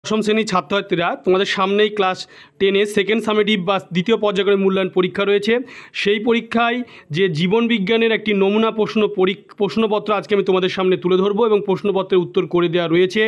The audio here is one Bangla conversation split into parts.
দশম শ্রেণীর ছাত্রছাত্রীরা তোমাদের সামনেই ক্লাস 10-এর সেকেন্ড সামেটিভ বা দ্বিতীয় পর্যায়ের মূল্যায়ন পরীক্ষা রয়েছে। সেই পরীক্ষায় যে জীবন বিজ্ঞানের একটি নমুনা প্রশ্নপত্র আজকে আমি তোমাদের সামনে তুলে ধরবো এবং প্রশ্নপত্রের উত্তর করে দেওয়া রয়েছে,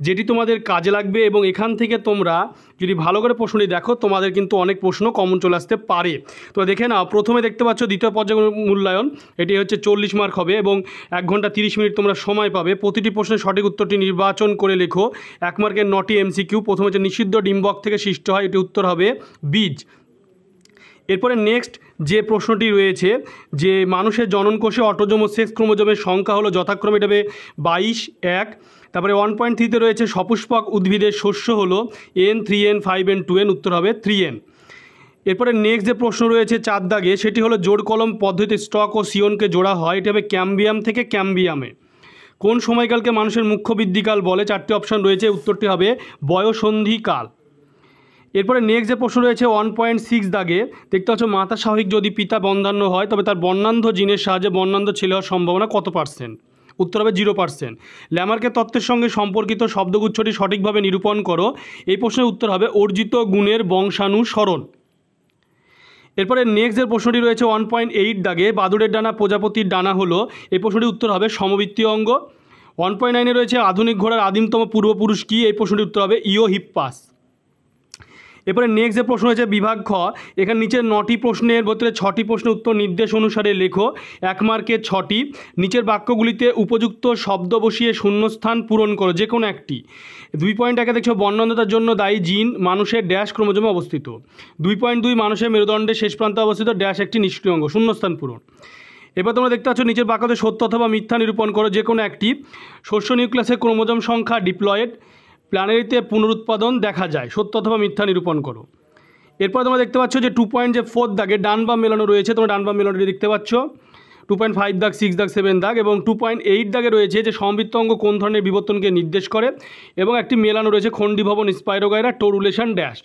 যেটি তোমাদের কাজে লাগবে। এবং এখান থেকে তোমরা যদি ভালো করে প্রশ্নটি দেখো তোমাদের কিন্তু অনেক প্রশ্ন কমন চলে আসতে পারে। তো দেখে নাও, প্রথমে দেখতে পাচ্ছ দ্বিতীয় পর্যায়ের মূল্যায়ন, এটি হচ্ছে 40 মার্ক হবে এবং 1 ঘন্টা 30 মিনিট তোমরা সময় পাবে। প্রতিটি প্রশ্নের সঠিক উত্তরটি নির্বাচন করে লেখো। 1 মার্কের 9টি এমসিকিউ। প্রথম হচ্ছে নিষিদ্ধ ডিম্বক থেকে সৃষ্ট হয়, এটি উত্তর হবে বীজ। এরপরে নেক্সট যে প্রশ্নটি রয়েছে যে মানুষের জননকোষে অটোজোম ও সেক্স ক্রোমোজোমের সংখ্যা হলো যথাক্রমে এটা হবে 22, 1। তারপরে 1.3-তে রয়েছে সপুষ্পক উদ্ভিদের শস্য হলো N, 3N, 5N, 2N, উত্তর হবে 3N। এরপরে নেক্সট যে প্রশ্ন রয়েছে 4 দাগে, সেটি হলো জোড় কলম পদ্ধতিতে স্টক ও সিয়নকে জোড়া হয়, এটি হবে ক্যাম্বিয়াম থেকে ক্যাম্বিয়ামে। কোন সময়কালকে মানুষের মুখ্য বৃদ্ধিকাল বলে? 4টি অপশান রয়েছে, উত্তরটি হবে বয়ঃসন্ধিকাল। এরপরে নেক্সট যে প্রশ্ন রয়েছে 1.6 দাগে, দেখতে পাচ্ছ মাতা স্বাভাবিক যদি পিতা বন্ধ্যান্ধ হয় তবে তার বর্ণান্ধ জিনের সাহায্যে বর্ণান্ধ ছেলে হওয়ার সম্ভাবনা কত %? উত্তর হবে 0%। ল্যামার্কের তত্ত্বের সঙ্গে সম্পর্কিত শব্দগুচ্ছটি সঠিকভাবে নিরূপণ করো। এই প্রশ্নের উত্তর হবে অর্জিত গুণের বংশানুসরণ। এরপরে নেক্সট যে প্রশ্নটি রয়েছে 1.8 দাগে, বাদুড়ের ডানা প্রজাপতির ডানা হলো, এই প্রশ্নটির উত্তর হবে সমবৃত্তীয় অঙ্গ। 1.9-এ রয়েছে আধুনিক ঘোড়ার আদিমতম পূর্বপুরুষ কী? এই প্রশ্নটির উত্তর হবে ইওহিপ্পাস। এরপরে নেক্সট যে প্রশ্ন হয়েছে বিভাগ খ, এখানে নিচের 9টি প্রশ্নের ভিতরে 6টি প্রশ্নের উত্তর নির্দেশ অনুসারে লেখো। 1 মার্কের 6টি। নিচের বাক্যগুলিতে উপযুক্ত শব্দ বসিয়ে শূন্যস্থান পূরণ করো, যে কোনো একটি। 2.1-এ দেখছো বর্ণান্ধতার জন্য দায়ী জিন মানুষের ড্যাশ ক্রোমোজোমে অবস্থিত। 2.2 মানুষের মেরুদণ্ডের শেষ প্রান্তে অবস্থিত ড্যাশ একটি নিষ্ক্রিয় অঙ্গ, শূন্যস্থান পূরণ। এবার তোমরা দেখতে পাচ্ছ নিচের বাক্যতে সত্য অথবা মিথ্যা নিরূপণ করো, যে কোনো একটি। শস্য নিউক্লিয়াসের ক্রোমোজোম সংখ্যা ডিপ্লয়েড, প্ল্যানেরিতে পুনরুৎপাদন দেখা যায়, সত্য অথবা মিথ্যা নিরূপণ করো। এরপর তোমরা দেখতে পাচ্ছ যে 2.4 দাগে ডান বাম মেলানো রয়েছে, তোমরা ডান বাম মেলানোটি দেখতে পাচ্ছ। 2.5 দাগ, 6 দাগ, 7 দাগ এবং 2.8 দাগে রয়েছে যে সমবৃত্ত অঙ্গ কোন ধরনের বিবর্তনকে নির্দেশ করে, এবং একটি মেলানো রয়েছে খণ্ডীভবন স্পাইরোগাইরা টোরুলেশন ড্যাশ।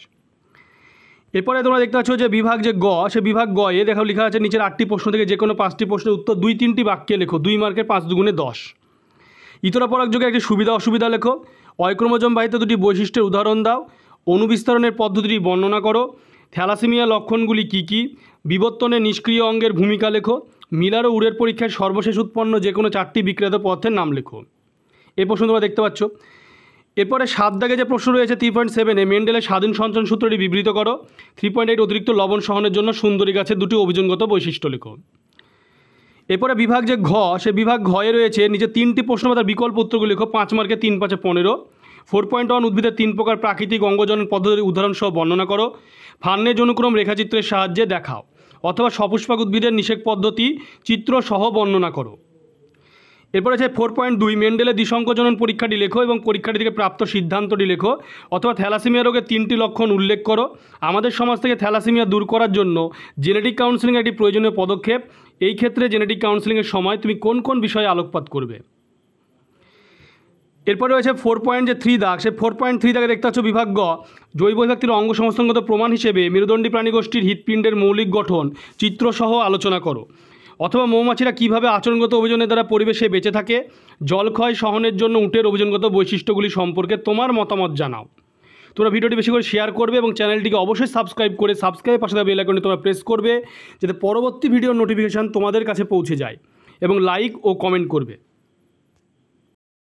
এরপরে তোমরা দেখতে পাচ্ছ যে বিভাগ যে গ, সে বিভাগ গ এ দেখো লেখা আছে নিচের 8টি প্রশ্ন থেকে যে কোনো 5টি প্রশ্নের উত্তর 2-3টি বাক্যে লেখো। 2 মার্কের 5 দুগুণে 10। ইতরাপরাগ যোগে একটি সুবিধা অসুবিধা লেখো। অয়ক্রোমোজোম বাহিত দুটি বৈশিষ্ট্যের উদাহরণ দাও। অনুবিস্তরণের পদ্ধতিটি বর্ণনা করো। থ্যালাসেমিয়া লক্ষণগুলি কী কী? বিবর্তনে নিষ্ক্রিয় অঙ্গের ভূমিকা লেখো। মিলার ও উরের পরীক্ষায় সর্বশেষ উৎপন্ন যে কোনো 4টি বিক্রিয়াত পদার্থের নাম লেখো। এই প্রশ্ন তোমরা দেখতে পাচ্ছ। এরপরে 7 দাগে যে প্রশ্ন রয়েছে 3.7-এ মেন্ডেলের স্বাধীন সঞ্চরণ সূত্রটি বিবৃত করো। 3.8 অতিরিক্ত লবণ সহনের জন্য সুন্দরী গাছের 2টি অভিযোগগত বৈশিষ্ট্য লেখো। এরপরে বিভাগ যে ঘ, সে বিভাগ ঘয়ে রয়েছে নিচে 3টি প্রশ্ন বা তার বিকল্প উত্তরগুলি লেখো। 5 মার্কে 3×5 15। 4.1 উদ্ভিদের 3 প্রকার প্রাকৃতিক অঙ্গজনন পদ্ধতির উদাহরণসহ বর্ণনা করো। ফার্নের অনুক্রম রেখাচিত্রের সাহায্যে দেখাও, অথবা সপুষ্পক উদ্ভিদের নিষেক পদ্ধতি চিত্রসহ বর্ণনা করো। এরপরে আছে 4.2 মেন্ডেলের দ্বিসংকোচনন পরীক্ষাটি লেখো এবং পরীক্ষাটি থেকে প্রাপ্ত সিদ্ধান্তটি লেখো, অথবা থ্যালাসেমিয়া রোগের 3টি লক্ষণ উল্লেখ করো। আমাদের সমাজ থেকে থ্যালাসেমিয়া দূর করার জন্য জেনেটিক কাউন্সেলিং একটি প্রয়োজনীয় পদক্ষেপ। এই ক্ষেত্রে জেনেটিক কাউন্সেলিংয়ের সময় তুমি কোন কোন বিষয়ে আলোকপাত করবে? এরপরে রয়েছে 4.3 দাগ, সে 4.3 দাগে দেখতে পাচ্ছ বিভাগ গ, জৈব শক্তির অঙ্গ সংস্থানগত প্রমাণ হিসেবে মেরুদণ্ডী প্রাণীগোষ্ঠীর হৃৎপিণ্ডের মৌলিক গঠন চিত্রসহ আলোচনা করো। অথবা মৌমাছিরা কীভাবে আচরণগত অভিযোজনের দ্বারা পরিবেশে বেঁচে থাকে। জলক্ষয় সহনের জন্য উটের অভিযোজনগত বৈশিষ্ট্যগুলি সম্পর্কে তোমার মতামত জানাও। তোমরা ভিডিওটি বেশি করে শেয়ার করবে এবং চ্যানেলটিকে অবশ্যই সাবস্ক্রাইব করে সাবস্ক্রাইবের পাশে বেল আইকনটি তোমরা প্রেস করবে, যাতে পরবর্তী ভিডিওর নোটিফিকেশান তোমাদের কাছে পৌঁছে যায়, এবং লাইক ও কমেন্ট করবে।